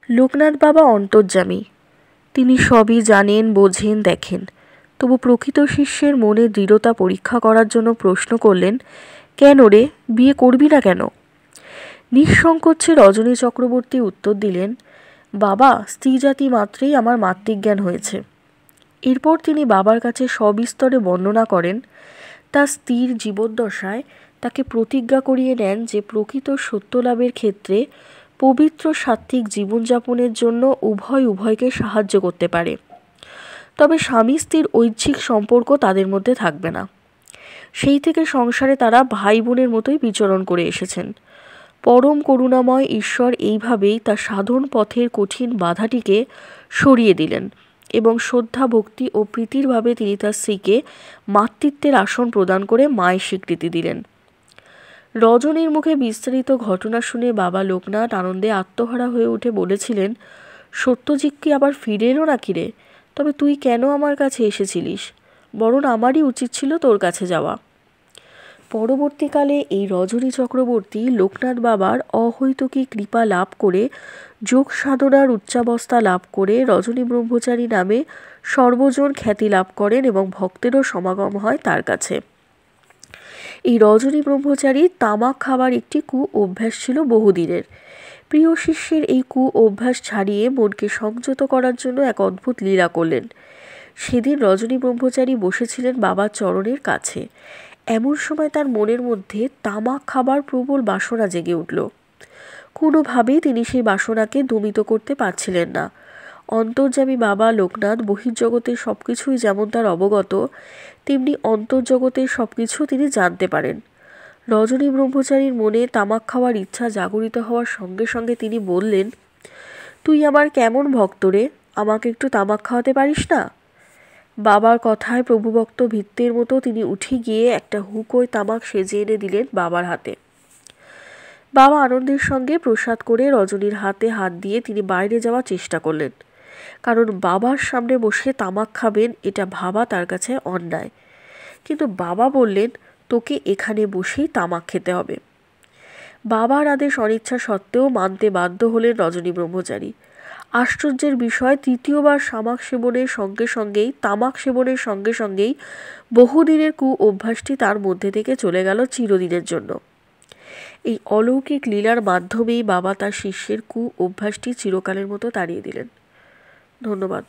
লোকনাথ বাবা অন্তর্যামী, তিনি সবই জানেন, বোঝেন, দেখেন। তবু প্রকৃত শিষ্যের মনে দৃঢ়তা পরীক্ষা করার জন্য প্রশ্ন করলেন, কেন রে, বিয়ে করবি না কেন? নিঃসংকোচে রজনী চক্রবর্তী উত্তর দিলেন, বাবা, স্ত্রী জাতি মাত্রেই আমার মাতৃজ্ঞান হয়েছে। এরপর তিনি বাবার কাছে সবিস্তরে বর্ণনা করেন তার স্ত্রীর জীবদ্দশায় তাকে প্রতিজ্ঞা করিয়ে নেন যে প্রকৃত সত্যলাভের ক্ষেত্রে পবিত্র সাত্ত্বিক জীবনযাপনের জন্য উভয়কে সাহায্য করতে পারে, তবে স্বামী স্ত্রীর ঐচ্ছিক সম্পর্ক তাদের মধ্যে থাকবে না। সেই থেকে সংসারে তারা ভাই বোনের মতোই বিচরণ করে এসেছেন। পরম করুণাময় ঈশ্বর এইভাবেই তার সাধন পথের কঠিন বাধাটিকে সরিয়ে দিলেন এবং শ্রদ্ধা, ভক্তি ও প্রীতির ভাবে তিনি তার স্ত্রীকে মাতৃত্বের আসন প্রদান করে মায়ের স্বীকৃতি দিলেন। রজনীর মুখে বিস্তারিত ঘটনা শুনে বাবা লোকনাথ আনন্দে আত্মহারা হয়ে উঠে বলেছিলেন, সত্যজিৎ কি আবার ফিরে এলো নাকি রে? তবে তুই কেন আমার কাছে এসেছিলিস? বরং আমারই উচিত ছিল তোর কাছে যাওয়া। পরবর্তীকালে এই রজনী চক্রবর্তী লোকনাথ বাবার অহৈতুকী কৃপা লাভ করে যোগ সাধনার উচ্চাবস্থা লাভ করে রজনী ব্রহ্মচারী নামে সর্বজন খ্যাতি লাভ করেন এবং ভক্তেরও সমাগম হয় তার কাছে। এই রজনী ব্রহ্মচারী তামাক খাবার একটি কু অভ্যাস ছিল বহুদিনের। প্রিয় শিষ্যের এই কু অভ্যাস ছাড়িয়ে মনকে সংযত করার জন্য এক অদ্ভুত লীলা করলেন। সেদিন রজনী ব্রহ্মচারী বসেছিলেন বাবার চরণের কাছে। এমন সময় তার মনের মধ্যে তামাক খাবার প্রবল বাসনা জেগে উঠল। কোনোভাবেই তিনি সেই বাসনাকে দমিত করতে পারছিলেন না। অন্তর্যামী বাবা লোকনাথ বহির্জগতের সব কিছুই যেমন তার অবগত, তেমনি অন্তর্জগতের সব কিছু তিনি জানতে পারেন। রজনী ব্রহ্মচারীর মনে তামাক খাওয়ার ইচ্ছা জাগরিত হওয়ার সঙ্গে সঙ্গে তিনি বললেন, তুই আমার কেমন ভক্ত রে, আমাকে একটু তামাক খাওয়াতে পারিস না? বাবার কথায় প্রভুভক্ত ভিত্তির মতো তিনি উঠে গিয়ে একটা হুকোয় তামাক সেজে এনে দিলেন বাবার হাতে। বাবা আনন্দের সঙ্গে প্রসাদ করে রজনীর হাতে হাত দিয়ে তিনি বাইরে যাওয়ার চেষ্টা করলেন, কারণ বাবার সামনে বসে তামাক খাবেন এটা ভাবা তার কাছে অন্যায়। কিন্তু বাবা বললেন, তোকে এখানে বসেই তামাক খেতে হবে। বাবার আদেশ অনিচ্ছা সত্ত্বেও মানতে বাধ্য হলেন রজনী ব্রহ্মচারী। আশ্চর্যের বিষয়, তৃতীয়বার তামাক সেবনের সঙ্গে সঙ্গেই বহুদিনের কু অভ্যাসটি তার মধ্যে থেকে চলে গেল চিরদিনের জন্য। এই অলৌকিক লীলার মাধ্যমেই বাবা তার শিষ্যের কু অভ্যাসটি চিরকালের মতো তাড়িয়ে দিলেন। ধন্যবাদ।